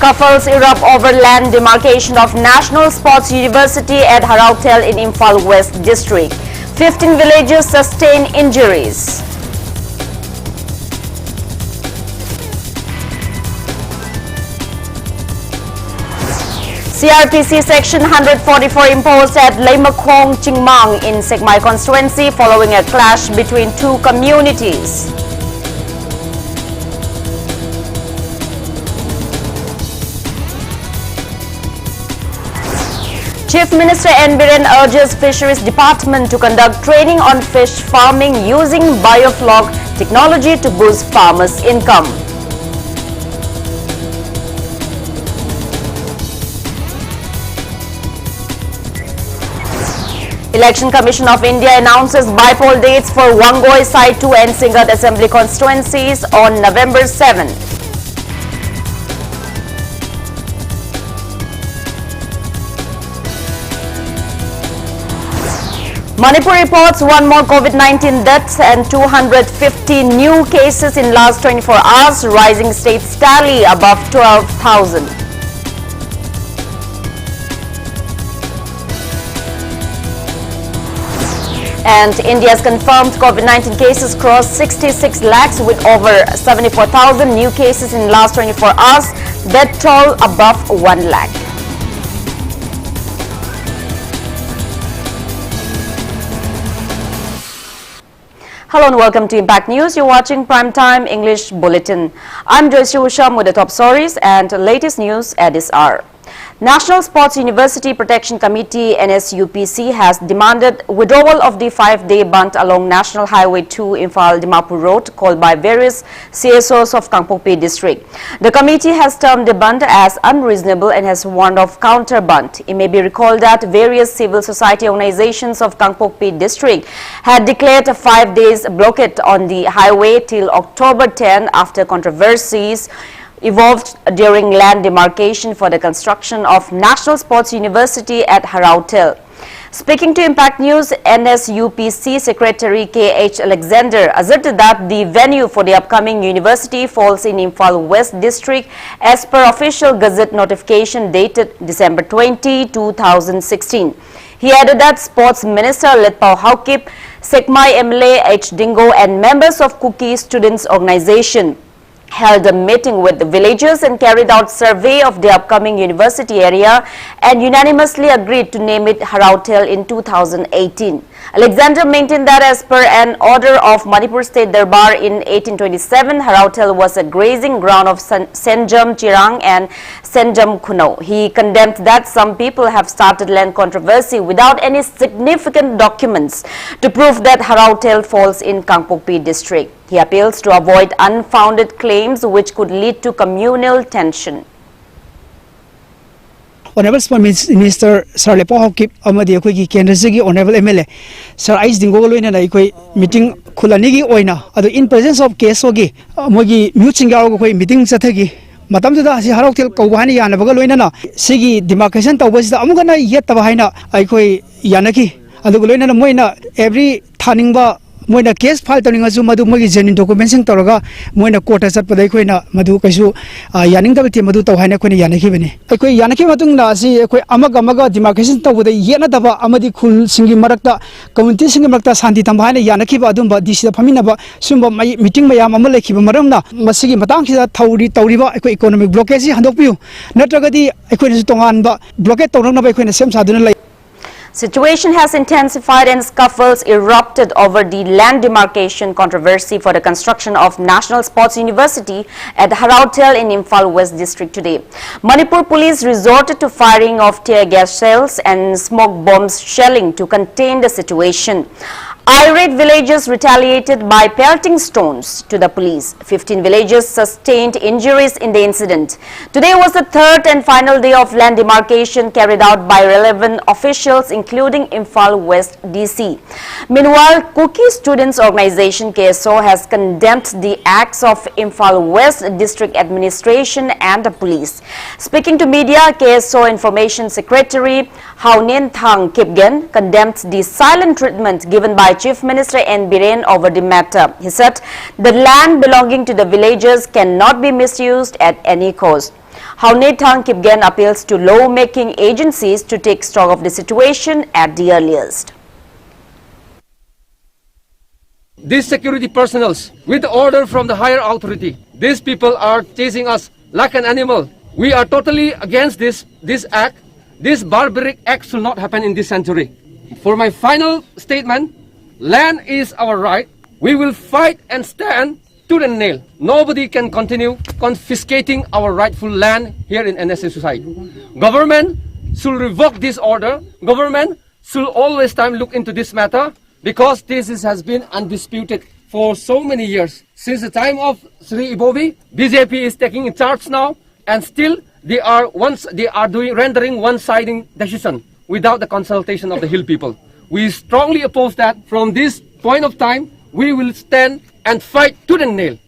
Scuffles erupt over land demarcation of National Sports University at Harautel in Imphal West District. 15 villagers sustain injuries. CRPC Section 144 imposed at Laimakhong, Chingmang in Sekmai constituency following a clash between two communities. Chief Minister N. Biren urges Fisheries Department to conduct training on fish farming using bioflog technology to boost farmers' income. Election Commission of India announces by-poll dates for Wangoi Side 2 and Singat Assembly constituencies on November 7. Manipur reports one more COVID-19 deaths and 250 new cases in last 24 hours, rising state's tally above 12,000. And India's confirmed COVID-19 cases crossed 66 lakhs with over 74,000 new cases in last 24 hours, death toll above 1 lakh. Hello and welcome to Impact News. You're watching Primetime English Bulletin. I'm Joyshree Usham with the top stories and latest news at this hour. National Sports University Protection Committee NSUPC has demanded withdrawal of the 5-day bund along National Highway 2 Imphal-Dimapur Road called by various CSOs of Kangpokpi district. The committee has termed the bund as unreasonable and has warned of counter-bund. It may be recalled that various civil society organizations of Kangpokpi district had declared a 5 days blockade on the highway till October 10 after controversies evolved during land demarcation for the construction of National Sports University at Harautel. Speaking to Impact News, NSUPC Secretary K.H. Alexander asserted that the venue for the upcoming university falls in Imphal West District as per official Gazette notification dated December 20, 2016. He added that Sports Minister Letpao Haukip, Sekmai MLA H. Dingo and members of Kuki Students Organization held a meeting with the villagers and carried out survey of the upcoming university area and unanimously agreed to name it Harautel in 2018. Alexander maintained that as per an order of Manipur State Darbar in 1827, Harautel was a grazing ground of Senjam Chirang and Senjam Kuno. He condemned that some people have started land controversy without any significant documents to prove that Harautel falls in Kangpokpi district. He appeals to avoid unfounded claims which could lead to communal tension. Honorable Sports Minister Sir Letpao Haukip amadi akhoi Kendra gi Honorable MLA Sir H. Dingo loina na akhoi meeting khulani gi oina adu in presence of KSO gi mogi muting yaw akhoi meeting chathagi matam da si Harautel kawani yana baga loina na sigi demarcation tawbas da amugana yetaba haina akhoi yanaki adu loina na moina every thaningba moina case file tawning asu madu mogi genuine documentation tawraga moina court asat padai khoina madu kaisu yaning da bti madu taw haina khoina yanaki bene akoi yanaki matung na asi akoi amaga demarcation tawbada yena daba amadi khul singi marakta community singi marakta santi tamba haina yanaki ba adum ba dc da famina ba sumba meeting mayam amal lekhiba maramna masigi matang khida tawriba akoi economic blockage handokpiu natragadi akoi tongan ba blockade tawrang na ba akoi sem saduna lai. Situation has intensified and scuffles erupted over the land demarcation controversy for the construction of National Sports University at Harautel in Imphal West District today. Manipur police resorted to firing of tear gas shells and smoke bombs shelling to contain the situation. Irate villagers retaliated by pelting stones to the police. 15 villagers sustained injuries in the incident. Today was the third and final day of land demarcation carried out by relevant officials including Imphal West DC. Meanwhile, Kuki Students Organization KSO has condemned the acts of Imphal West District Administration and the police. Speaking to media, KSO Information Secretary Haunin Thang Kipgen condemned the silent treatment given by Chief Minister N. Biren over the matter. He said the land belonging to the villagers cannot be misused at any cost. How Nethang Kipgen appeals to law-making agencies to take stock of the situation at the earliest. These security personnel, with order from the higher authority, these people are chasing us like an animal. We are totally against this act. This barbaric act should not happen in this century. For my final statement, land is our right. We will fight and stand to the nail. Nobody can continue confiscating our rightful land here in NSA society. Government should revoke this order. Government should always look into this matter, because this has been undisputed for so many years. Since the time of Sri Ibovi, BJP is taking in charge now, and still they are rendering one-sided decision without the consultation of the Hill people. We strongly oppose that. From this point of time, we will stand and fight to the nail.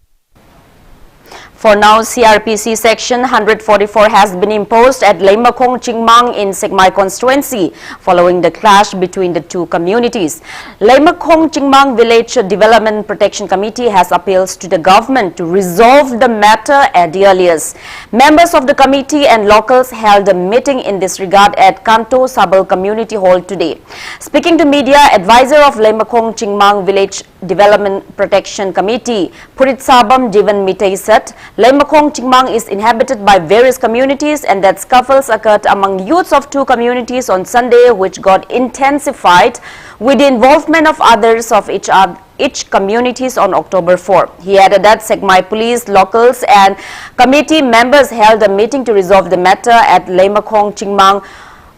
For now, CRPC Section 144 has been imposed at Leimakhong Chingmang in Sekmai constituency following the clash between the two communities. Leimakhong Chingmang Village Development Protection Committee has appeals to the government to resolve the matter at the earliest. Members of the committee and locals held a meeting in this regard at Kanto Sabal Community Hall today. Speaking to media, advisor of Leimakhong Chingmang Village Development Protection Committee, Purit Sabam Jivan Mitay said, Leimakhong Chingmang is inhabited by various communities and that scuffles occurred among youths of two communities on Sunday, which got intensified with the involvement of others of each communities on October 4. He added that Sekmai police, locals and committee members held a meeting to resolve the matter at Leimakhong Chingmang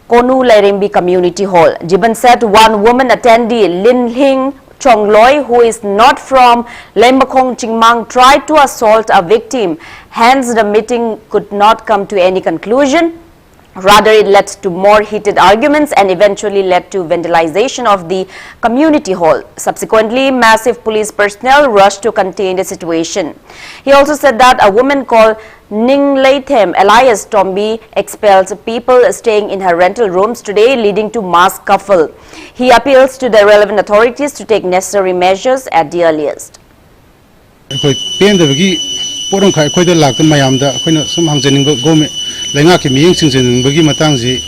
Konu Lairimbi Community Hall. Jiban said one woman attendee, Lin Hing Chongloi, who is not from Leimakhong Chingmang, tried to assault a victim. Hence, the meeting could not come to any conclusion. Rather, it led to more heated arguments and eventually led to vandalization of the community hall. Subsequently, massive police personnel rushed to contain the situation. He also said that a woman called Ning Laithem alias Tombi expelled people staying in her rental rooms today, leading to mass scuffle. He appeals to the relevant authorities to take necessary measures at the earliest. Lengaki miyeng singsen bagi matang si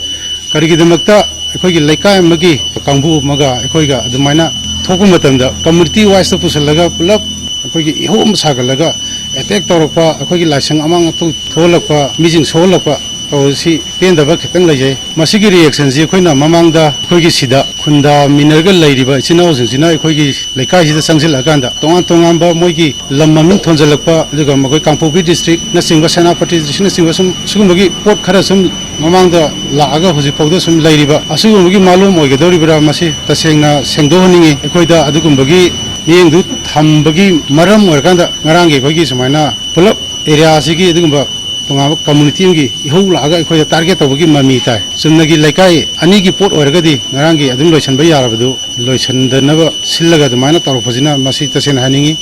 karigi demakta ekoi laikai magi kambu maga ekoi ga dumaina thoku matamda community wise to pusalaga pulap ekoi gi ihom sagalaga attack torokpa ekoi gi laisang amang tu tholakpa mijing solakpa to si pendaba khitang lajai masigi reaction ji ekoi na mamangda ekoi gi sida khunda minerga lairiba chinau singina ekoi gi laikai ji da sangsil aganda tongan ba moigi lammamin thonjalakpa aduga magoi kangpobi district na singba senapati district na singba sugumagi pot khara sum mamangda laaga huji pawda sum lairiba asugumagi malum oigadoribra masi tasengna sengdohningi ekoi da adugumagi miyengdu thambagi maram oirkanda ngarangi ekoi gi sumaina pulap area sigi adugumba tonga community ngi ihou laga ekoi target tawagi mami tai sumnagi laikai ani gi pot oirgadi ngarangi adum loisan ba yarabadu loisan danaba sillaga dumaina tarofajina masi tasen haningi.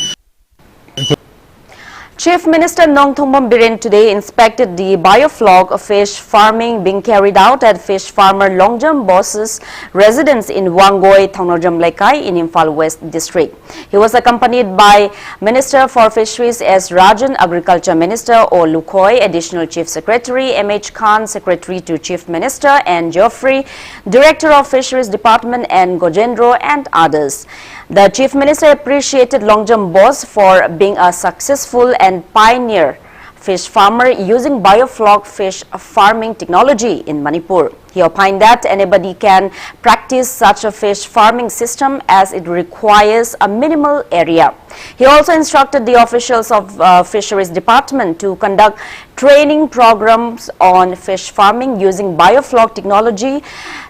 Chief Minister Nongthongmom Biren today inspected the bioflog fish farming being carried out at fish farmer Longjam Boss's residence in Wangoi, Thongnojam Lekai in Imphal West District. He was accompanied by Minister for Fisheries S. Rajan, Agriculture Minister O. Lukhoi, Additional Chief Secretary M.H. Khan, Secretary to Chief Minister and Joyshree, Director of Fisheries Department and Gojendro and others. The Chief Minister appreciated Longjam Boss for being a successful and pioneer fish farmer using bioflog fish farming technology in Manipur. He opined that anybody can practice such a fish farming system as it requires a minimal area. He also instructed the officials of Fisheries Department to conduct training programs on fish farming using bioflog technology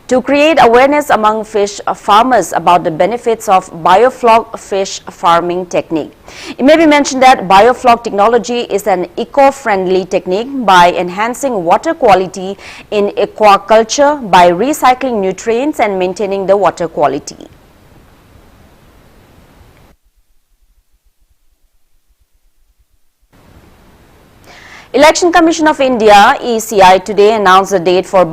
to create awareness among fish farmers about the benefits of bioflog fish farming technique. It may be mentioned that bioflog technology is an eco-friendly technique by enhancing water quality in aquaculture by recycling nutrients and maintaining the water quality. Election Commission of India (ECI) today announced the date for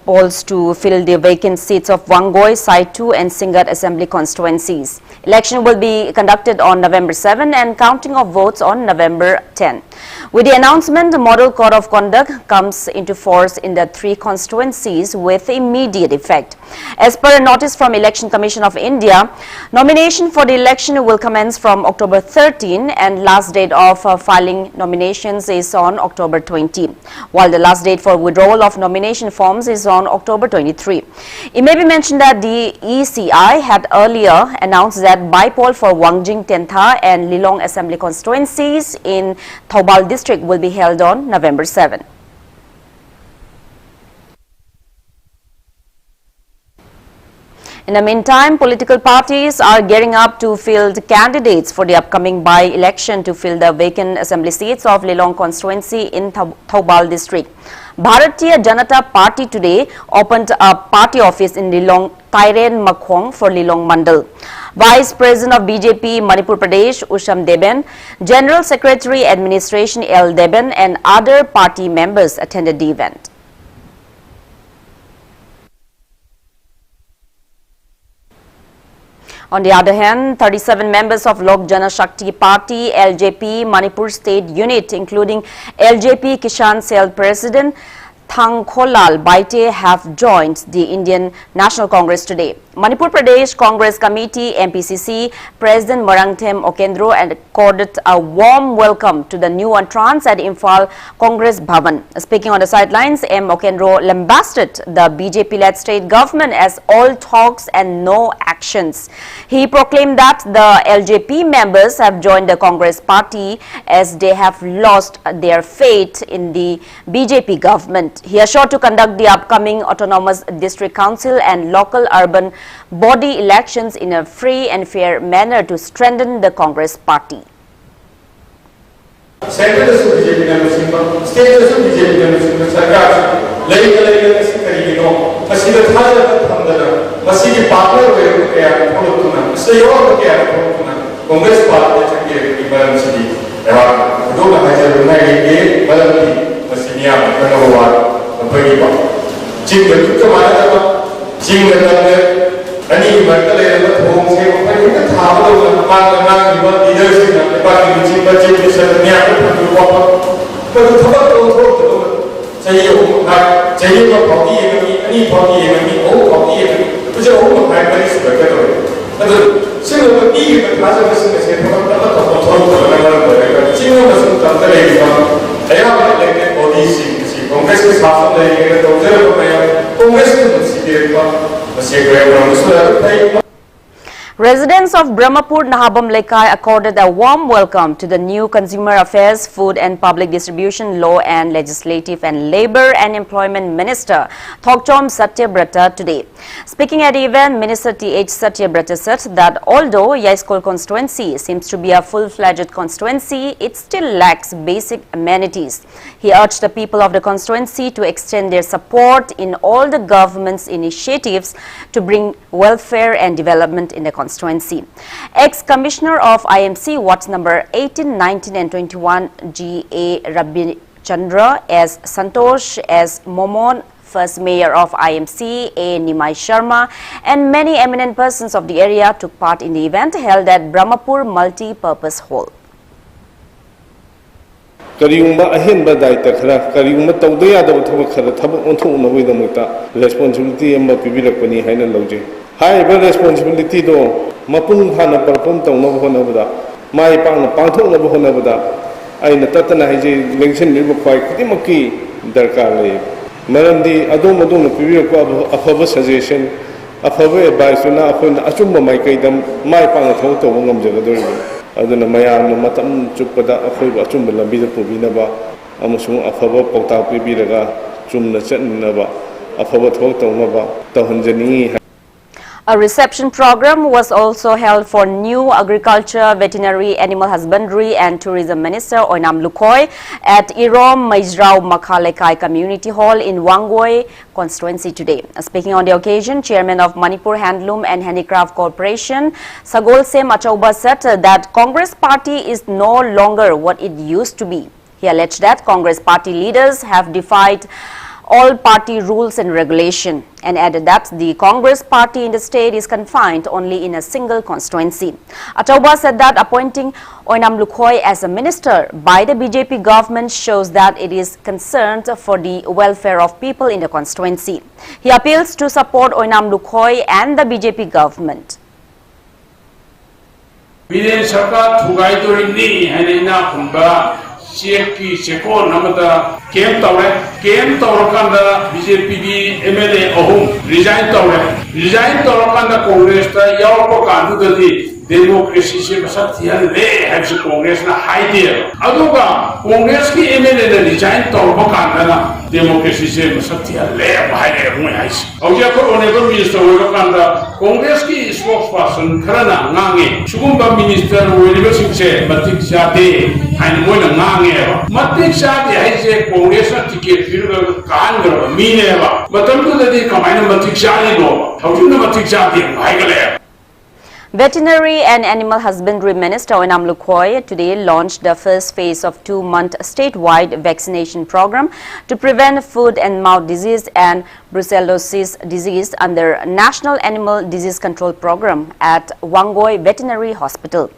polls to fill the vacant seats of Wangoi, Sai 2 and Singat Assembly constituencies. Election will be conducted on November 7 and counting of votes on November 10. With the announcement, the Model Code of Conduct comes into force in the 3 constituencies with immediate effect. As per a notice from Election Commission of India, nomination for the election will commence from October 13 and last date of filing nominations is on October 20, while the last date for withdrawal of nomination forms is on October 23. It may be mentioned that the ECI had earlier announced that by-poll for Wangjing Tentha and Lilong Assembly constituencies in Thoubal district will be held on November 7. In the meantime, political parties are gearing up to field candidates for the upcoming by-election to fill the vacant assembly seats of Lilong constituency in Thoubal district. Bharatiya Janata Party today opened a party office in Lilong Tairen Makhong for Lilong Mandal. Vice President of BJP Manipur Pradesh Usham Deben, General Secretary Administration L. Deben and other party members attended the event. On the other hand, 37 members of Lok Jana Shakti Party LJP Manipur State Unit, including LJP Kishan Cell President Thangkholal Baite, have joined the Indian National Congress today. Manipur Pradesh Congress Committee MPCC President Marangthem Okendro accorded a warm welcome to the new entrants at Imphal Congress Bhavan. Speaking on the sidelines, M. Okendro lambasted the BJP-led state government as all talks and no actions. He proclaimed that the LJP members have joined the Congress party as they have lost their faith in the BJP government. He assured to conduct the upcoming autonomous district council and local urban body elections in a free and fair manner to strengthen the Congress party. Central BJP state BJP Ani berkali dapat home saya kita tahu mana leadership bagi budget sebenarnya itu apa betul betul saya saya parti ini parti ini parti ini itu je orang hai beri sebagai tu betul semua parti berkata mesti saya dapat betul betul semua mesti tentang lagi ayah lagi audisi Congress ke sahaja lagi itu je Congress mesti dia Residents of Brahmapur Nahabam Lekai accorded a warm welcome to the new Consumer Affairs, Food and Public Distribution, Law and Legislative and Labour and Employment Minister Thokchom Satyabrata today. Speaking at the event, Minister T.H. Satyabrata said that although Yaiskol constituency seems to be a full-fledged constituency, it still lacks basic amenities. He urged the people of the constituency to extend their support in all the government's initiatives to bring welfare and development in the constituency. Ex-Commissioner of IMC Wards number 18, 19 and 21 G.A. Rabi Chandra S. Santosh S. Momon, First Mayor of IMC A. Nimai Sharma and many eminent persons of the area took part in the event held at Brahmapur Multi-Purpose Hall. Kariumba ahenba daita khara kariumba tawda yadaba thobak khara thabak onthokna hoidamukta responsibility amma pibirakpani haina lawje haiba responsibility do mapung phana perform tawna honabada mai pangna pangthokna honabada aina tatana haije election nirba khwai khudimaki darkar lay maramdi adom adom pibirakpa afaba suggestion afaba advice na akhona achumba mai kaidam mai pangna thok taw ngamjagadori aduna mayam matam chupada akhoi achumba lambida pubinaba amusung afaba pauta pibiraga chumna chatnaba afaba thok tawnaba tawhanjani. A reception program was also held for new Agriculture, Veterinary, Animal Husbandry and Tourism Minister Oinam Lukhoi at Irom Maizrao Makhalekai Community Hall in Wangoi constituency today. Speaking on the occasion, Chairman of Manipur Handloom and Handicraft Corporation Sagol Sem Achauba said that Congress party is no longer what it used to be. He alleged that Congress party leaders have defied all party rules and regulation, and added that the Congress party in the state is confined only in a single constituency. Achauba said that appointing Oinam Lukhoi as a minister by the BJP government shows that it is concerned for the welfare of people in the constituency. He appeals to support Oinam Lukhoi and the BJP government. Biden Sarkar Thugai Torini and Ina Kumba CFP Seko Namada came Taurakanda BJP MLA Ohum resign Taurakanda Congress Yauko Kandu democracy Satya Le has Congress na idea. Aduga Congress ki MLA resign Taurakanda democracy Satya Le Bahai Muais. Ojako Honorable Minister Wakanda Congress ki spokesperson Karana Nangi Sugumba Minister William Singh Matik Shade and Mona Nangi Matik Shade I say Congress ticket Firuga Kanga Mineva but until the day combine Matik Shade go how do you know Matik Shade Haigale. Veterinary and Animal Husbandry Minister Oinam Lukhoi today launched the first phase of 2-month statewide vaccination program to prevent foot and mouth disease and brucellosis disease under National Animal Disease Control Program at Wangoi Veterinary Hospital.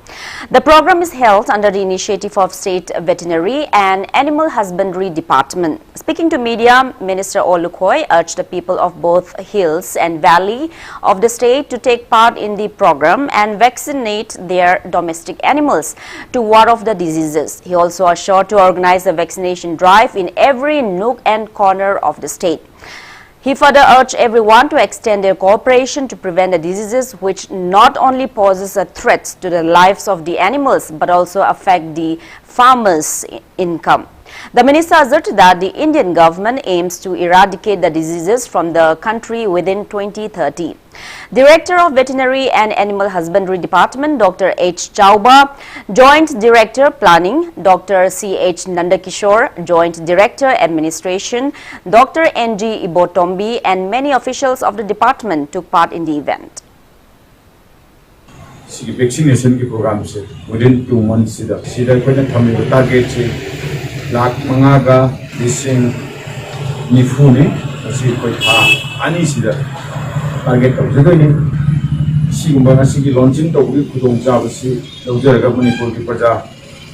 The program is held under the initiative of State Veterinary and Animal Husbandry Department. Speaking to media, Minister O Lukhoi urged the people of both hills and valley of the state to take part in the program and vaccinate their domestic animals to ward off the diseases. He also assured to organize a vaccination drive in every nook and corner of the state. He further urged everyone to extend their cooperation to prevent the diseases which not only poses a threat to the lives of the animals but also affect the farmers' income. The minister asserted that the Indian government aims to eradicate the diseases from the country within 2030. Director of Veterinary and Animal Husbandry Department, Dr. H. Chauba, Joint Director Planning, Dr. C. H. Nandakishore, Joint Director Administration, Dr. N. G. Ibotombi, and many officials of the department took part in the event. Vaccination program within 2 months, target Lak Mangaga, Lissing Nifune, Ani Sida, target of the Gani, Sigumbanasiki launching to Kudong Javasi, Dr. Manipur Praja,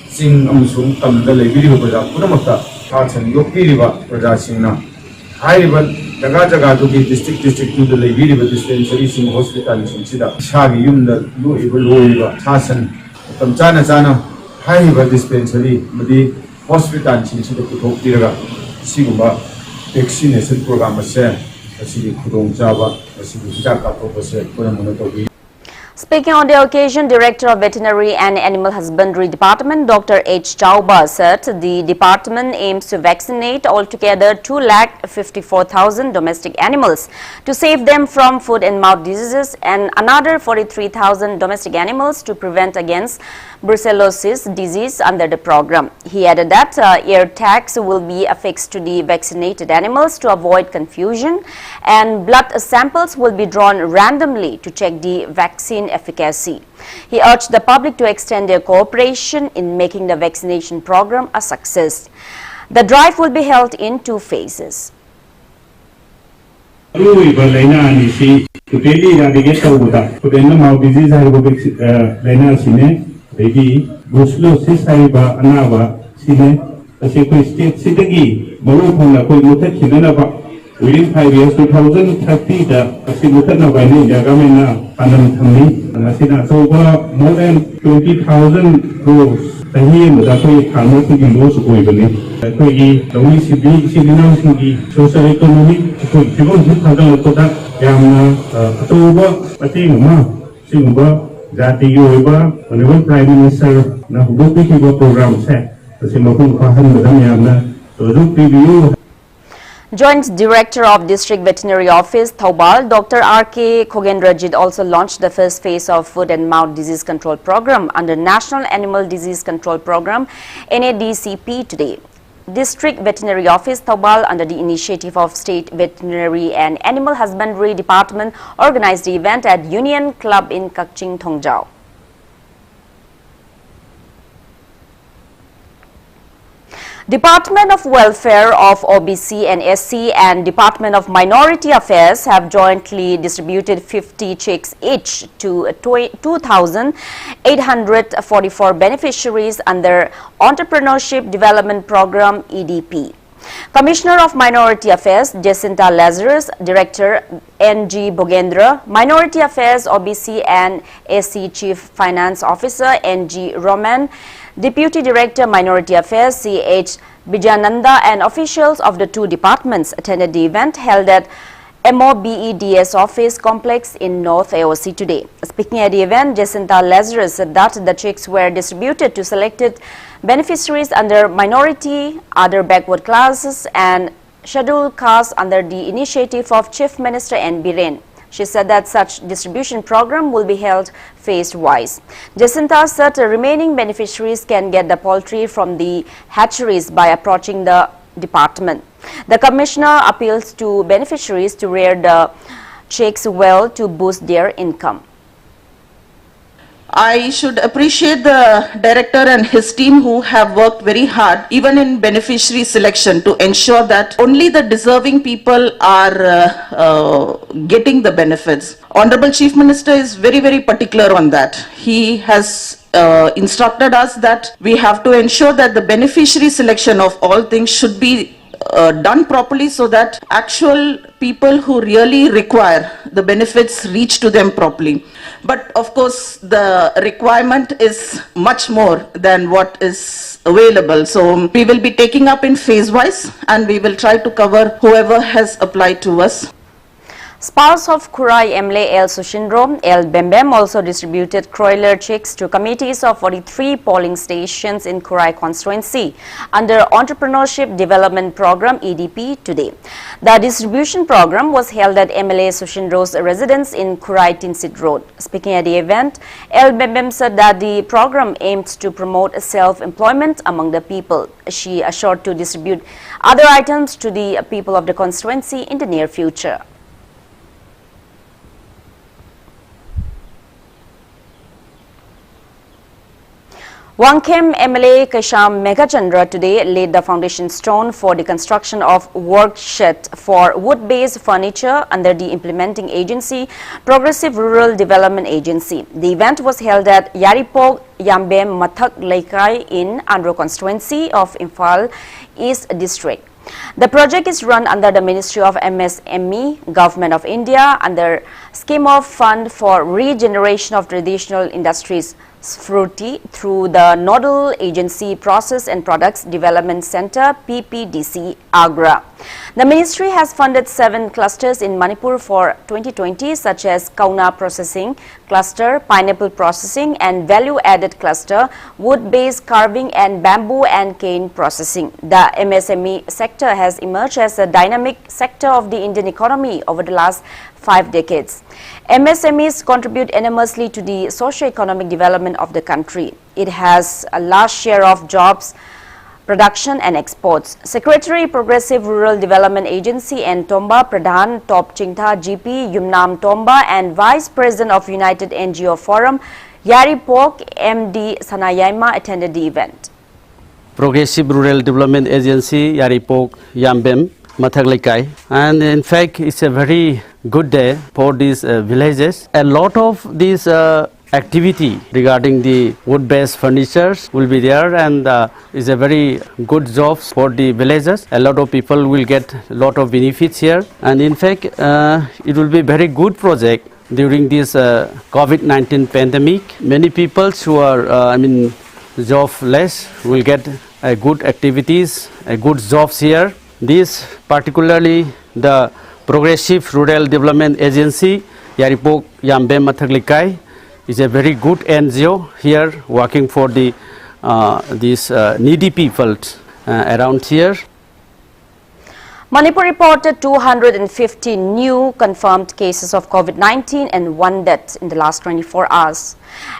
Sing Amsum, Tam the Levi Praja, Pudamata, Hats and Yoki River Praja Singna. High river, Tagajaga to be district to the Levi River Dispensary Sing Hospital in Sida, Shagi Yum, the Blue Evil River, Hassan, from China Chana, High River Dispensary, Madi. Hospital in the Kutok Tiraga, Sigumba, vaccination program, a set, a city Kudong Java, a city Jaka, a Speaking on the occasion, Director of Veterinary and Animal Husbandry Department, Dr. H. Chauba, said the department aims to vaccinate altogether 2,54,000 domestic animals to save them from foot and mouth diseases and another 43,000 domestic animals to prevent against brucellosis disease under the program. He added that ear tags will be affixed to the vaccinated animals to avoid confusion, and blood samples will be drawn randomly to check the vaccine efficacy. He urged the public to extend their cooperation in making the vaccination program a success. The drive will be held in 2 phases. Lady Brucellosis Haiba Anava Sine, a secret state city, Morocco, Mutat within 5 years, 2030, the Simutana Valley, Yagamena, Panam Tami, and Asina Soba, more than 20,000 rows. The him that we cannot be most openly. The Kogi, the only city, social economic, people who have done Yamna, Toba, Patima, Simba. Jati Yoba, Honorable Prime Minister, na hubuki kibo program set, kasi mapung kahan madam yamna, so review. Joint Director of District Veterinary Office, Thaubal, Dr. R.K. Khogendrajit also launched the first phase of Foot and Mouth Disease Control Program under National Animal Disease Control Program, NADCP, today. District Veterinary Office, Thaubal, under the initiative of State Veterinary and Animal Husbandry Department, organized the event at Union Club in Kakching, Thongjau. Department of Welfare of OBC and SC and Department of Minority Affairs have jointly distributed 50 checks each to 2,844 beneficiaries under Entrepreneurship Development Program EDP. Commissioner of Minority Affairs Jacinta Lazarus, Director N.G. Bogendra, Minority Affairs OBC and SC Chief Finance Officer N.G. Roman, Deputy Director Minority Affairs C.H. Bijananda and officials of the two departments attended the event held at MOBEDS office complex in North AOC today. Speaking at the event, Jacinta Lazarus said that the checks were distributed to selected beneficiaries under minority, other backward classes and scheduled castes under the initiative of Chief Minister N. Biren. She said that such distribution program will be held phase-wise. Jacinta said the remaining beneficiaries can get the poultry from the hatcheries by approaching the department. The commissioner appeals to beneficiaries to rear the chicks well to boost their income. I should appreciate the director and his team who have worked very hard even in beneficiary selection to ensure that only the deserving people are getting the benefits. Honorable Chief Minister is very particular on that. He has instructed us that we have to ensure that the beneficiary selection of all things should be done properly so that actual people who really require the benefits reach to them properly. But of course, the requirement is much more than what is available. So we will be taking up in phase-wise and we will try to cover whoever has applied to us. Spouse of Kurai MLA El Sushindro, El Bembem also distributed broiler chicks to committees of 43 polling stations in Kurai constituency under Entrepreneurship Development Program EDP today. The distribution program was held at MLA Sushindro's residence in Kurai Tinsit Road. Speaking at the event, El Bembem said that the program aimed to promote self-employment among the people. She assured to distribute other items to the people of the constituency in the near future. Wangkhem MLA Kasham Megachandra today laid the foundation stone for the construction of work shed for wood-based furniture under the implementing agency, Progressive Rural Development Agency. The event was held at Yaripog Yambem Mathak Laikai in Andhra constituency of Imphal East District. The project is run under the Ministry of MSME, Government of India, under Scheme of Fund for Regeneration of Traditional Industries Fruity through the Nodal Agency Process and Products Development Center PPDC Agra. The ministry has funded 7 clusters in Manipur for 2020 such as Kauna Processing Cluster, Pineapple Processing and Value Added Cluster, Wood-Based Carving and Bamboo and Cane Processing. The MSME sector has emerged as a dynamic sector of the Indian economy over the last 5 decades. MSMEs contribute enormously to the socio-economic development of the country. It has a large share of jobs, production and exports. Secretary Progressive Rural Development Agency and Tomba Pradhan Top Chingtha GP Yumnam Tomba and Vice President of United NGO Forum Yaripok MD Sanayaima attended the event. Progressive Rural Development Agency Yaripok Yambem Mathaglekai, and in fact it's a very good day for these villages. A lot of these activity regarding the wood-based furnitures will be there, and is a very good job for the villagers. A lot of people will get a lot of benefits here, and in fact it will be very good project during this COVID-19 pandemic. Many people who are jobless will get good activities, good jobs here. This particularly the Progressive Rural Development Agency Yaripok Yambem Mathaglekai is a very good NGO here working for the these needy people around here. Manipur reported 250 new confirmed cases of COVID-19 and 1 death in the last 24 hours.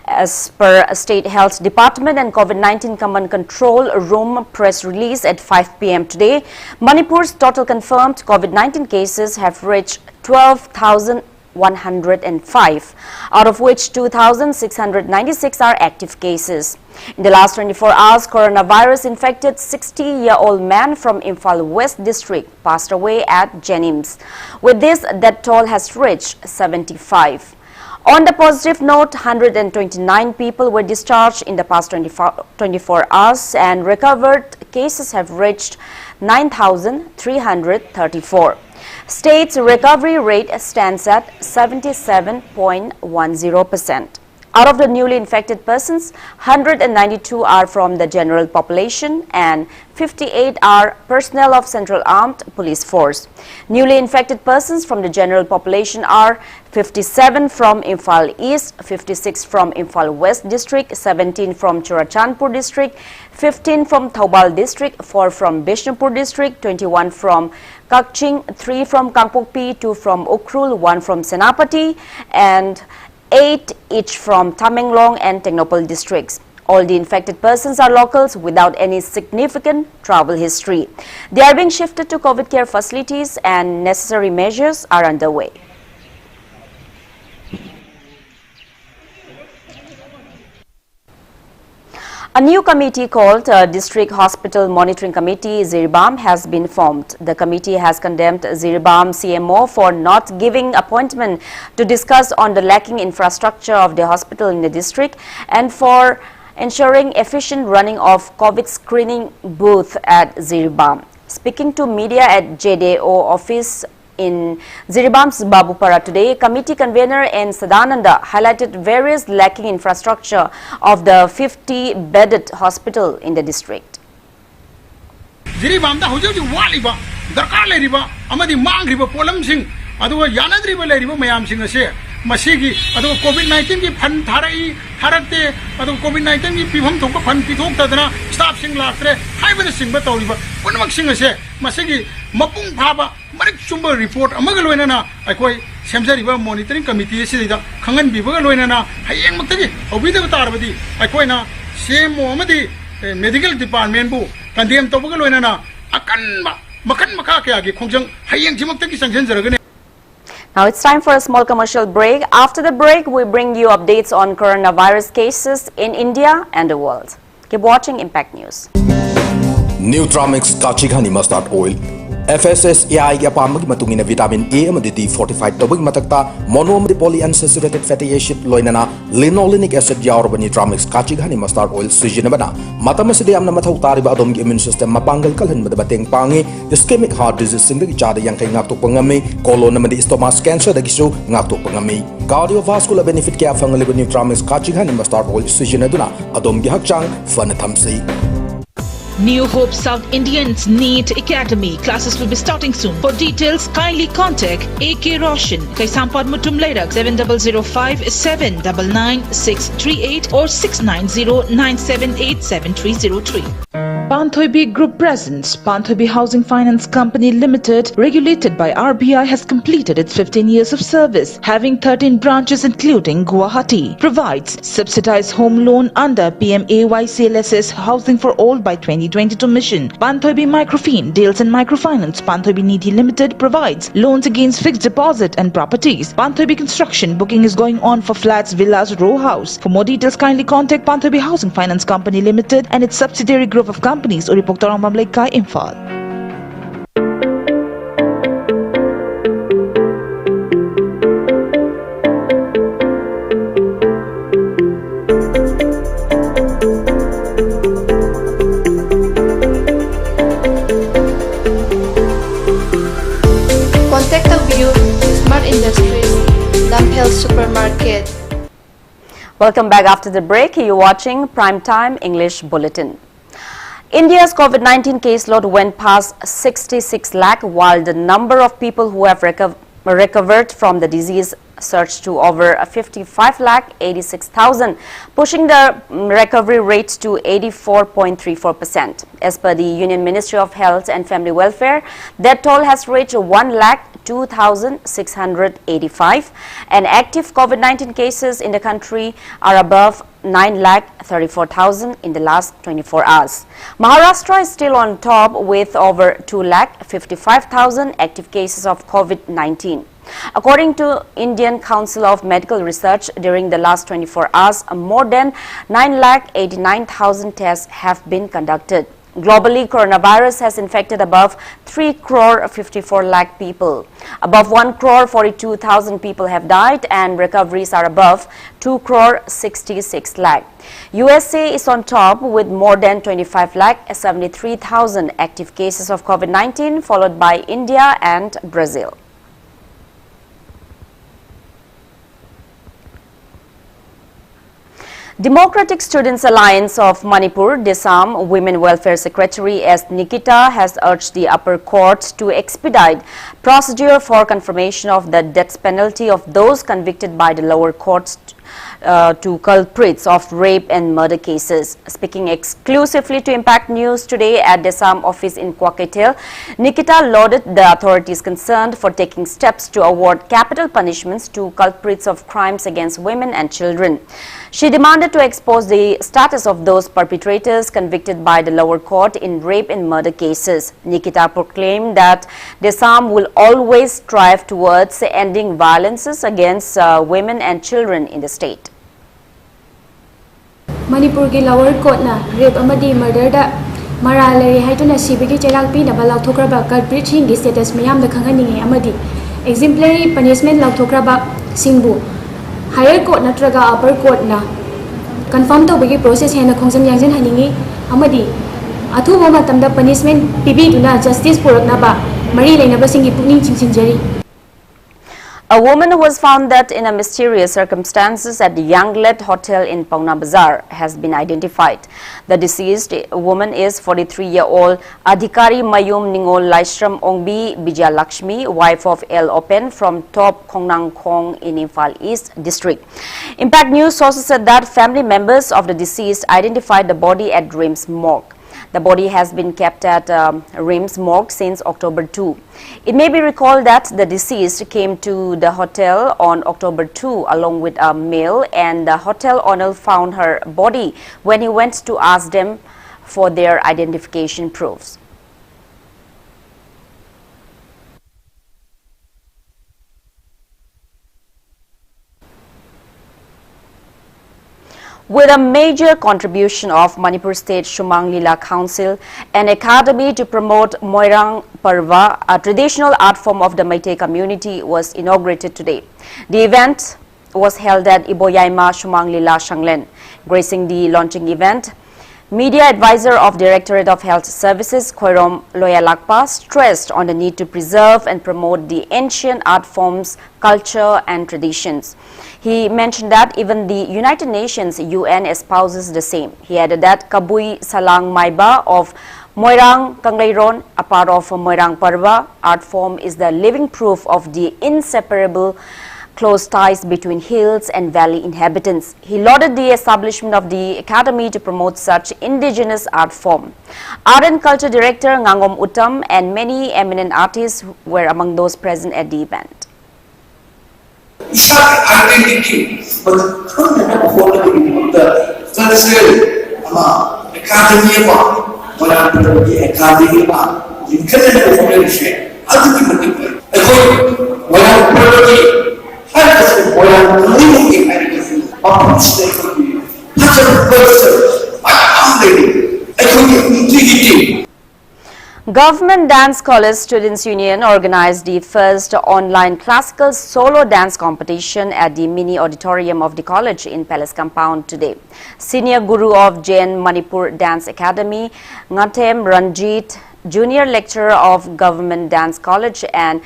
As per State Health Department and COVID-19 Command Control Room press release at 5 p.m. today, Manipur's total confirmed COVID-19 cases have reached 12,000 2,105, out of which 2,696 are active cases. In the last 24 hours, coronavirus infected 60-year-old man from Imphal West District passed away at Jennings. With this, death toll has reached 75. On the positive note, 129 people were discharged in the past 24 hours and recovered cases have reached 9,334. State's recovery rate stands at 77.10%. Out of the newly infected persons, 192 are from the general population and 58 are personnel of Central Armed Police Force. Newly infected persons from the general population are 57 from Imphal East, 56 from Imphal West District, 17 from Churachandpur District, 15 from Thoubal District, 4 from Bishnupur District, 21 from Kakching, 3 from Kangpokpi, 2 from Ukhrul, 1 from Senapati, and 8 each from Tamenglong and Tecnopal districts. All the infected persons are locals without any significant travel history. They are being shifted to COVID care facilities and necessary measures are underway. A new committee called District Hospital Monitoring Committee Ziribam has been formed. The committee has condemned Ziribam CMO for not giving appointment to discuss on the lacking infrastructure of the hospital in the district and for ensuring efficient running of COVID screening booth at Ziribam. Speaking to media at JDO office in Ziribam's Babupara today, committee convener N. Sadananda highlighted various lacking infrastructure of the 50-bedded hospital in the district. Ziribamda hojji waliba darkar leriba amadi mangriba polamsing aduga yanadriba leriba mayamsing ase masigi aduga COVID-19 ki fan tharai tharakte aduga COVID-19 ki pibham thokpa fan pithok tadana staff sing latre haibana singba tawriba punamak sing ase masigi mapung phaba marik chumba report amaga loinana aikoi semjariba monitoring committee sidida khangan bibaga loinana hayeng maktagi obida tarabadi aikoi na CMO amadi medical department bu condemn tawbaga loinana akanba makan maka kya gi khongjang hayeng jimaktagi sanction jaragane. Now it's time for a small commercial break. After the break, we bring you updates on coronavirus cases in India and the world. Keep watching Impact News. Nutramix Kachigani Mustard Oil FSSAI की अपाम की मतुंगी ने vitamin A अमदी D fortified तबुग मतकता मोनोअमदी polyunsaturated fatty acid लोइनना linolenic acid यावरब Nutramix Kachigani Mustard Oil सिजनबना मतमसिदे यामना मथौ तारिबा अदोम की immune system मपांगल Kalhana बतेंग पांगे ischemic heart disease सिंगदगी चादे यांकै ngaktok ngami colon अमदी stomach cancer दगिसु ngaktok ngami cardiovascular benefit के afangलिब Nutramix Kachigani Mustard Oil सिजनदुना अदोम की हकचांग fun थमसी. New Hope South Indians NEET Academy. Classes will be starting soon. For details, kindly contact AK Roshan, Kaisampad Mutum Lairak, 7005 799 638 or 690 978 7303. Panthoibi Group presents Panthoibi Housing Finance Company Limited, regulated by RBI, has completed its 15 years of service, having 13 branches including Guwahati. Provides subsidized home loan under PMAY CLSS Housing for All by 2022 mission. Panthoibi Microfin deals in microfinance. Panthoibi Nidhi Limited provides loans against fixed deposit and properties. Panthoibi Construction booking is going on for flats, villas, row house. For more details, kindly contact Panthoibi Housing Finance Company Limited and its subsidiary group of companies. Uripoktorong Mamlekay, Imphal. Contact our view, Smart Industries, Lamphel Supermarket. Welcome back after the break. You're watching Primetime English Bulletin. India's COVID-19 caseload went past 66 lakh, while the number of people who have recovered from the disease surged to over 55 lakh 86,000, pushing the recovery rate to 84.34%. As per the Union Ministry of Health and Family Welfare, that toll has reached 1 lakh 2,685, and active COVID-19 cases in the country are above 9 lakh 34,000 in the last 24 hours. Maharashtra is still on top with over 2 lakh 55,000 active cases of COVID-19. According to Indian Council of Medical Research, during the last 24 hours, more than 9,89,000 tests have been conducted. Globally, coronavirus has infected above 3 crore 54 lakh people. Above 1 crore 42,000 people have died and recoveries are above 2 crore 66 lakh. USA is on top with more than 25 lakh 73,000 active cases of COVID-19, followed by India and Brazil. Democratic Students Alliance of Manipur, Usham Women Welfare Secretary S. Nikita has urged the upper court to expedite procedure for confirmation of the death penalty of those convicted by the lower courts to culprits of rape and murder cases. Speaking exclusively to Impact News today at the Usham office in Kwaketel, Nikita lauded the authorities concerned for taking steps to award capital punishments to culprits of crimes against women and children. She demanded to expose the status of those perpetrators convicted by the lower court in rape and murder cases. Nikita proclaimed that the Usham will always strive towards ending violences against women and children in the state. Manipur ki lower court na rape amadi murder da maralari haituna sibigi cherak pi na ba lauthokraba culprit hingi status mayam da khanganingi amadi exemplary punishment lauthokraba singbu higher court natraga upper court na confirm to bigi process hena khongjam yangjen haningi amadi athuba matamda punishment pibi duna justice purakna ba mari leinaba singi pukning chingsinjari. A woman who was found dead in a mysterious circumstances at the Yanglet Hotel in Pauna Bazaar has been identified. The deceased woman is 43-year-old Adhikari Mayum Ningol Laishram Ongbi Bijaya Lakshmi, wife of L. Open from Top Kongnang Kong in Imphal East District. Impact News sources said that family members of the deceased identified the body at Rims Morgue. The body has been kept at Rims Morgue since October 2. It may be recalled that the deceased came to the hotel on October 2 along with a male, and the hotel owner found her body when he went to ask them for their identification proofs. With a major contribution of Manipur State Shumang Lila Council, an academy to promote Moirang Parva, a traditional art form of the Meitei community, was inaugurated today. The event was held at Iboyaima Shumang Lila Shanglen. Gracing the launching event, Media Advisor of Directorate of Health Services, Khoirom Loyalakpa, stressed on the need to preserve and promote the ancient art forms, culture and traditions. He mentioned that even the United Nations UN espouses the same. He added that Kabui Salang Maiba of Moirang Kangleiron, a part of Moirang Parva art form, is the living proof of the inseparable close ties between hills and valley inhabitants. He lauded the establishment of the academy to promote such indigenous art form. Art and Culture Director Ngangom Uttam and many eminent artists were among those present at the event. Identity, but the academy Government Dance College Students Union organized the first online classical solo dance competition at the mini auditorium of the college in Palace Compound today. Senior Guru of Jain Manipur Dance Academy, Ngatem Ranjit, Junior Lecturer of Government Dance College and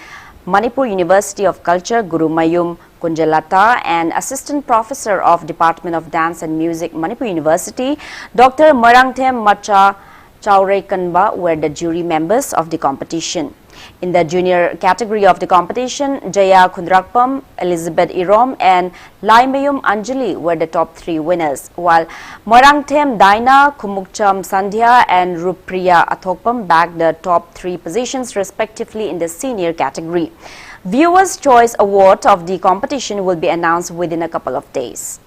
Manipur University of Culture, Guru Mayum Kunjalata, and Assistant Professor of Department of Dance and Music, Manipur University, Dr. Marangthem Macha Chaurai Kanba were the jury members of the competition. In the junior category of the competition, Jaya Kundrakpam, Elizabeth Irom and Laimayum Anjali were the top 3 winners, while Morangthem Daina, Kumukcham Sandhya and Rupriya Athokpam bagged the top 3 positions respectively in the senior category. Viewers' Choice Award of the competition will be announced within a couple of days.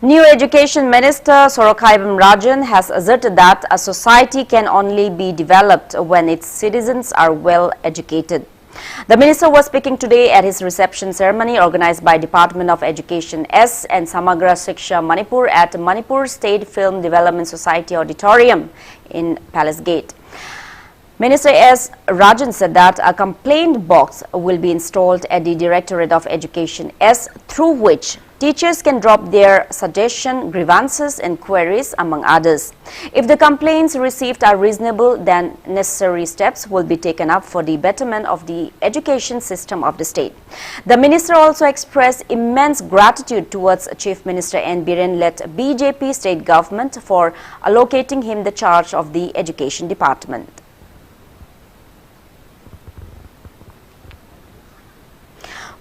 New Education Minister Sorokaibam Rajan has asserted that a society can only be developed when its citizens are well educated. The minister was speaking today at his reception ceremony organized by Department of Education S and Samagra Shiksha Manipur at Manipur State Film Development Society Auditorium in Palace Gate. Minister S. Rajan said that a complaint box will be installed at the Directorate of Education S, through which teachers can drop their suggestions, grievances and queries, among others. If the complaints received are reasonable, then necessary steps will be taken up for the betterment of the education system of the state. The minister also expressed immense gratitude towards Chief Minister N. Biren-led BJP state government for allocating him the charge of the education department.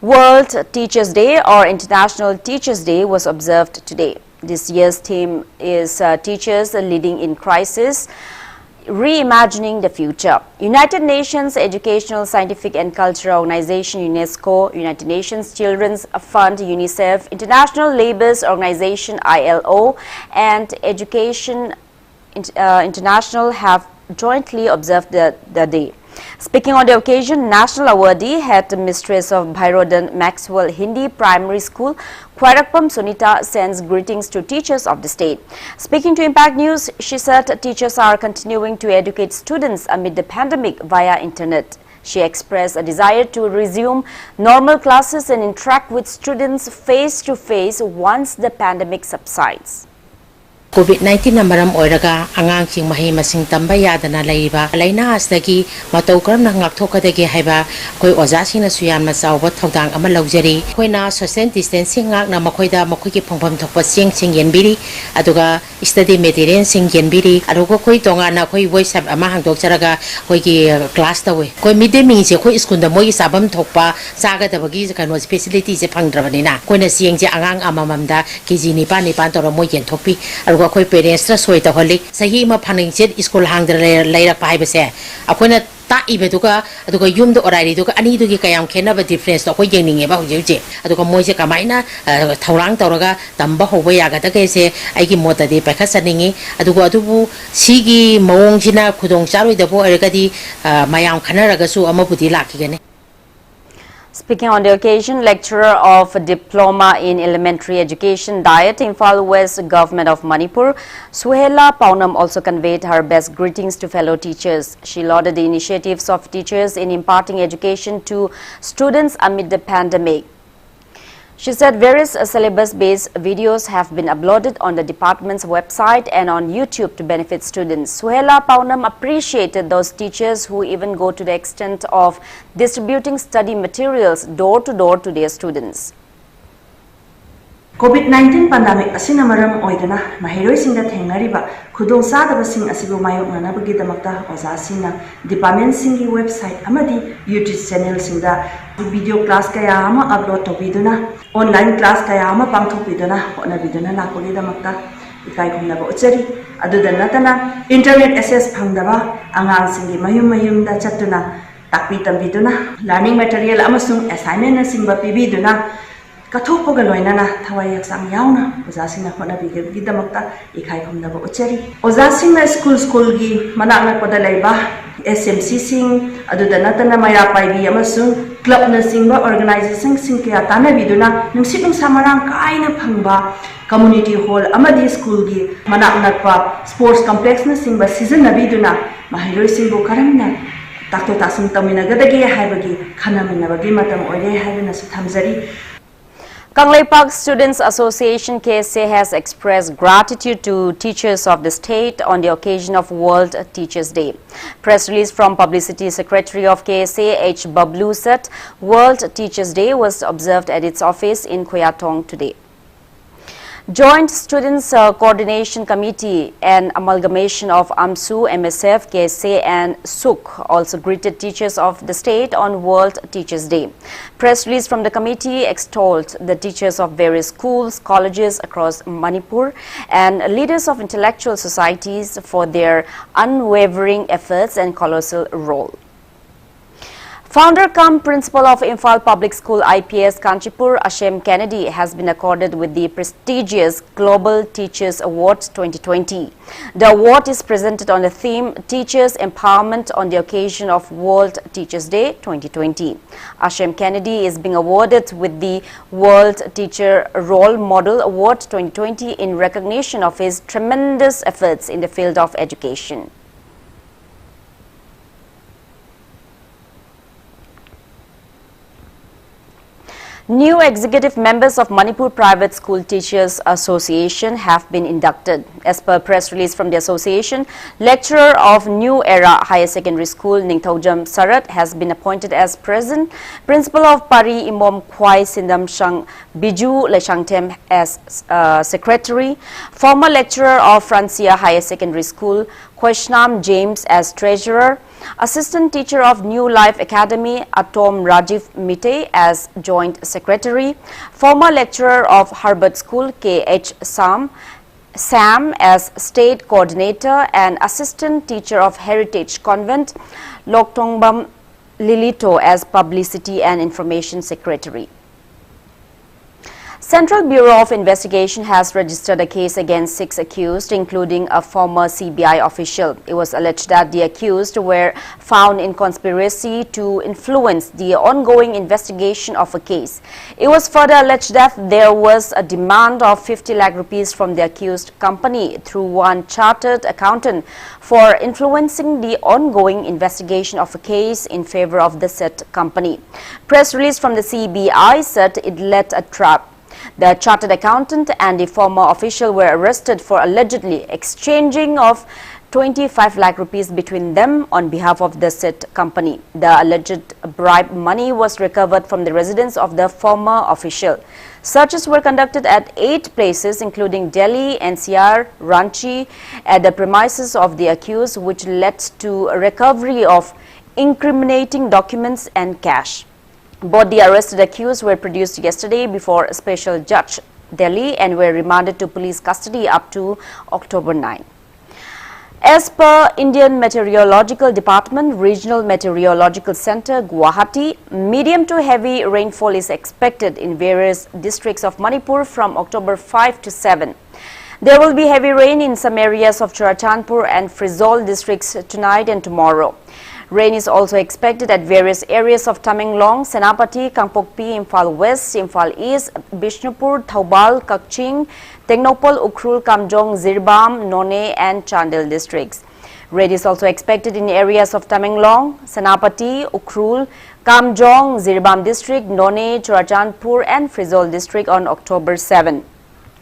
World Teachers' Day or International Teachers' Day was observed today. This year's theme is Teachers Leading in Crisis, Reimagining the Future. United Nations Educational, Scientific and Cultural Organization UNESCO, United Nations Children's Fund UNICEF, International Labour's Organization ILO and Education International have jointly observed the day. Speaking on the occasion, National Awardee, Head Mistress of Bhairodan Maxwell Hindi Primary School, Kwarakpam Sunita, sends greetings to teachers of the state. Speaking to Impact News, she said teachers are continuing to educate students amid the pandemic via internet. She expressed a desire to resume normal classes and interact with students face-to-face once the pandemic subsides. COVID-19 na maram oiraga angangsing mahi masing tamba yadana laiba laina asdagi matau karamna ngakthokadagi haiba koi ojasina suyan masawba thodang ama laujari koina social distancing ngak na makoida makoigi phongpham thokpa sing yenbiri aduga study material sing yenbiri arugo koi tonga na koi whatsapp ama hangdok charaga koigi class tawe koi midday meal je koi school da moi sabam thokpa saga dabagi kano facility je phangdrabani na koina sing je angang amamamda kg ni pan tora moi yen thokpi koi parents ra soi ta holi sahi ma phaning jet school hangdra laira pai base akona ta ibeduka aduka yum do orai duka ani dugi kayam khena ba difference to koi yengninge ba huje aduka moise kamaina thorang toraga tamba hoba yaga ta kese aigi mota de pakha saningi aduka adubu sigi mawong jina khudong charoi da bo ergadi mayam khanaraga su amabudi lakigane. Speaking on the occasion, lecturer of Diploma in Elementary Education Diet, Imphal West Government of Manipur, Suhela Paunam also conveyed her best greetings to fellow teachers. She lauded the initiatives of teachers in imparting education to students amid the pandemic. She said various syllabus-based videos have been uploaded on the department's website and on YouTube to benefit students. Suhela Paunam appreciated those teachers who even go to the extent of distributing study materials door-to-door to their students. COVID-19 pandemic asina maram oidana mahiroi singda thengnariba khudong sadaba sing asibu mayok nanabagi damakta oza singna department singi website amadi YouTube channel singda video class kaya ama upload tobiduna online class kaya ama pangthopiduna hona biduna lakoli damakta ikai khumna ba uchari aduda natana internet access phangdaba angang singi mayum da chatuna takpi tambiduna learning material amasung assignment singba pibiduna Kathopoga loinana thawai exam yauna ozasina hona bigi damakta ikai khumna ba uchari ozasina school gi manakna koda laiba SMC sing aduda natana maya paibi amasung club na singba organization sing kya tana biduna nungsitung samarang kaina phangba community hall amadi school gi manakna pa sports complex na singba season na biduna mahiroi singbo karamna takto tasung tamina gadagi haibagi khanamina bagi matam oile haibina thamjari. Kangleipak Students Association KSA has expressed gratitude to teachers of the state on the occasion of World Teachers' Day. Press release from Publicity Secretary of KSA H. Bablu said World Teachers' Day was observed at its office in Koyatong today. Joint Students Coordination Committee, an amalgamation of AMSU, MSF, KSA and SUK, also greeted teachers of the state on World Teachers' Day. Press release from the committee extolled the teachers of various schools, colleges across Manipur and leaders of intellectual societies for their unwavering efforts and colossal role. Founder cum principal of Imphal Public School IPS Kanchipur, Usham Kennedy, has been accorded with the prestigious Global Teachers Awards 2020. The award is presented on the theme Teachers Empowerment on the occasion of World Teachers Day 2020. Usham Kennedy is being awarded with the World Teacher Role Model Award 2020 in recognition of his tremendous efforts in the field of education. New executive members of Manipur Private School Teachers Association have been inducted. As per press release from the association, lecturer of New Era Higher Secondary School Ningthaujam Sarat has been appointed as president, principal of Pari Imom Khwai Sindam Shang Biju Leshangtem as secretary, former lecturer of Francia Higher Secondary School Khwaishnam James as treasurer, assistant teacher of New Life Academy Atom Rajiv Mite as joint secretary, former lecturer of Harvard School K.H. Sam as state coordinator, and assistant teacher of Heritage Convent Loktongbam Lilito as publicity and information secretary. Central Bureau of Investigation has registered a case against 6 accused, including a former CBI official. It was alleged that the accused were found in conspiracy to influence the ongoing investigation of a case. It was further alleged that there was a demand of 50 lakh rupees from the accused company through one chartered accountant for influencing the ongoing investigation of a case in favor of the said company. Press release from the CBI said it led a trap. The chartered accountant and the former official were arrested for allegedly exchanging of 25 lakh rupees between them on behalf of the said company. The alleged bribe money was recovered from the residence of the former official. Searches were conducted at 8 places, including Delhi, NCR, Ranchi, at the premises of the accused, which led to a recovery of incriminating documents and cash. Both the arrested accused were produced yesterday before a special judge, Delhi, and were remanded to police custody up to October 9. As per Indian Meteorological Department, Regional Meteorological Center, Guwahati, medium to heavy rainfall is expected in various districts of Manipur from October 5 to 7. There will be heavy rain in some areas of Churachandpur and Frizol districts tonight and tomorrow. Rain is also expected at various areas of Tamenglong, Senapati, Kangpokpi, Imphal West, Imphal East, Bishnupur, Thaubal, Kakching, Tengnopal, Ukhrul, Kamjong, Zirbam, None and Chandel districts. Rain is also expected in areas of Tamenglong, Senapati, Ukhrul, Kamjong, Zirbam district, None, Churachandpur and Frizol district on October 7.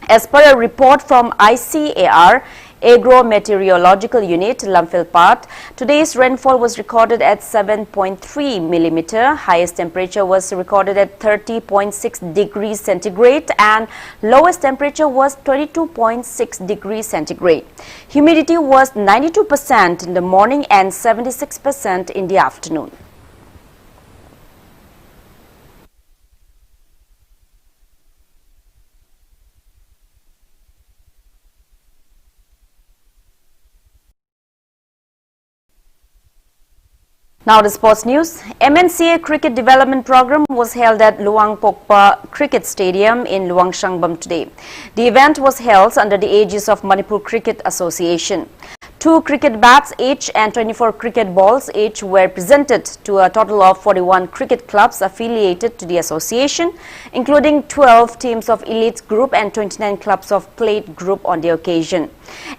As per a report from ICAR, Agro-Meteorological Unit, Lamphilpat, today's rainfall was recorded at 7.3 millimeter. Highest temperature was recorded at 30.6 degrees centigrade and lowest temperature was 22.6 degrees centigrade. Humidity was 92% in the morning and 76% in the afternoon. Now the sports news. MNCA Cricket Development Program was held at Luang Pokpa Cricket Stadium in Luang Shangbam today. The event was held under the aegis of Manipur Cricket Association. 2 cricket bats each and 24 cricket balls each were presented to a total of 41 cricket clubs affiliated to the association, including 12 teams of elite group and 29 clubs of plate group on the occasion.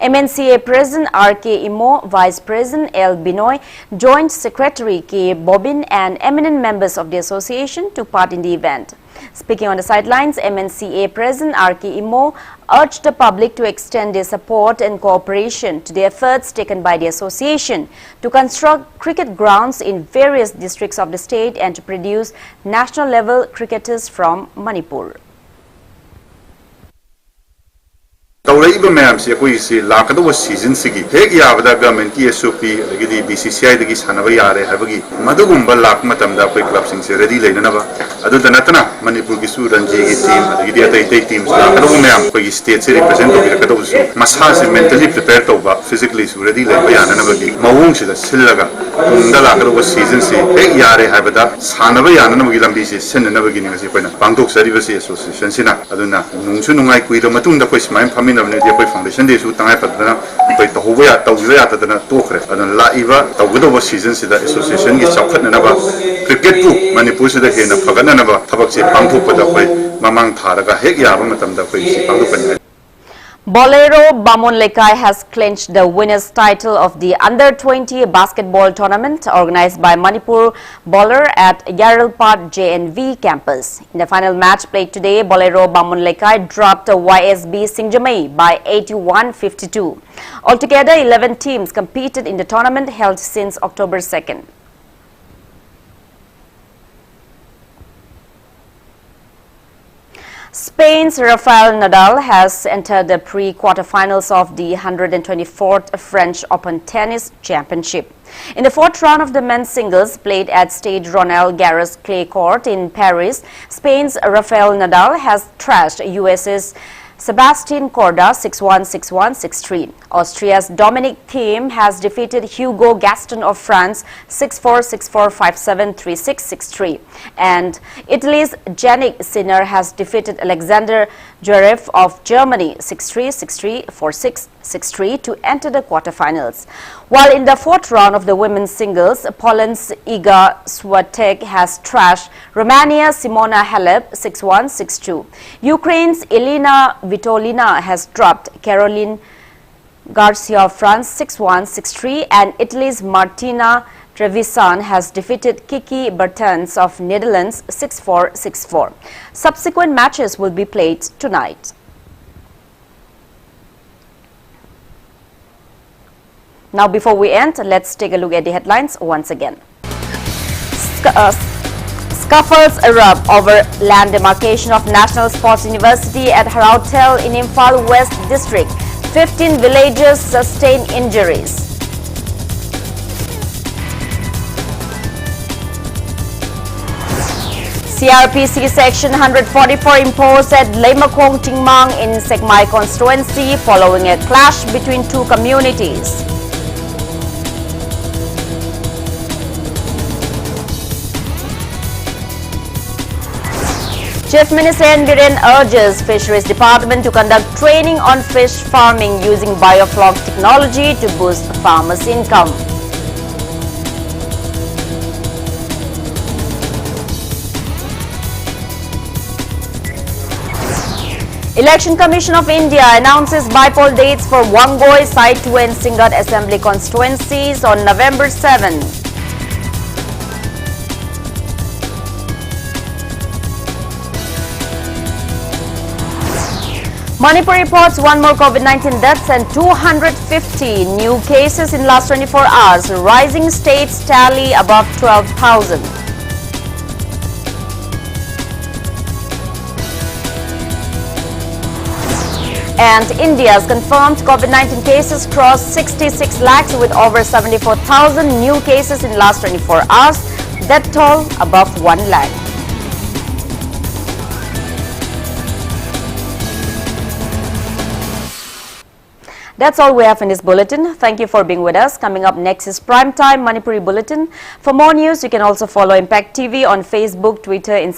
MNCA President R.K. Imo, Vice President L. Binoy, Joint Secretary K. Bobin and eminent members of the association took part in the event. Speaking on the sidelines, MNCA President R.K. Imo urged the public to extend their support and cooperation to the efforts taken by the association to construct cricket grounds in various districts of the state and to produce national-level cricketers from Manipur. तौरईब ma'am से कोई से लाकदो season सिगी हेग याबदा government की SOP लगी बीसीसीआई दगी सानबा यारे हबगी मदगुंबा लाक मतमदा कोई क्लब सिंग से रेडी लेननबा अदु दनतना मणिपुर की सु रंजी की टीम लगी अतै टीम लाकदो मैम कोई स्टेट से रिप्रेजेंट होबी रकदो मसा से मेंटली प्रिपेयर तौबा physically su ready le ba yana na ba gi mawung si da sillaga tungda la ga season si ek yare habada sana ba yana na ba gi lambi si sen na ba gi ni si koina pangtok sari ba si association sina aduna nungsu nungai kui da matung da koi smain phamin na ne dia koi foundation de su tangai patna koi to ho ya to ya ta na to khre aduna la iba to ga ba season si da association gi chawkhat na ba cricket pu Manipur si da he na phagana na ba thabak si pangthok pa da koi mamang tharaga hek ya ba matam da koi si pangthok pa Bolero Bamonlekai has clinched the winner's title of the Under-20 basketball tournament organized by Manipur Bowler at Yarralpad JNV campus. In the final match played today, Bolero Bamonlekai dropped YSB Singjamei by 81-52. Altogether, 11 teams competed in the tournament held since October 2nd. Spain's Rafael Nadal has entered the pre-quarterfinals of the 124th French Open Tennis Championship. In the fourth round of the men's singles played at Stade Ronald Garros clay court in Paris, Spain's Rafael Nadal has thrashed US's Sebastian Corda 6-1, 6-1, 6-3. Austria's Dominic Thiem has defeated Hugo Gaston of France 6-4, 6-4, 5-7, 3-6, 6-3. And Italy's Jannik Sinner has defeated Alexander Zverev of Germany 6-3, 6-3, 4-6, 6-3 to enter the quarterfinals. While in the fourth round of the women's singles, Poland's Iga Swiatek has thrashed Romania's Simona Halep 6-1, 6-2. Ukraine's Elena Vitolina has dropped Caroline Garcia of France 6-1, 6-3, and Italy's Martina Trevisan has defeated Kiki Bertens of Netherlands 6-4, 6-4. Subsequent matches will be played tonight. Now, before we end, let's take a look at the headlines once again. Scuffles erupt over land demarcation of National Sports University at Harautel in Imphal West District. 15 villagers sustain injuries. CRPC Section 144 imposed at Leimakong Tingmang in Sekmai constituency following a clash between two communities. Chief Minister N. Biren urges Fisheries Department to conduct training on fish farming using bioflok technology to boost farmers' income. Election Commission of India announces by-poll dates for Wangoi, Site 2 and Singat Assembly constituencies on November 7. Manipur reports one more COVID-19 deaths and 250 new cases in last 24 hours, rising states tally above 12,000. And India's confirmed COVID-19 cases crossed 66 lakhs with over 74,000 new cases in last 24 hours, death toll above 1 lakh. That's all we have in this bulletin. Thank you for being with us. Coming up next is Primetime Manipuri Bulletin. For more news, you can also follow Impact TV on Facebook, Twitter, Instagram.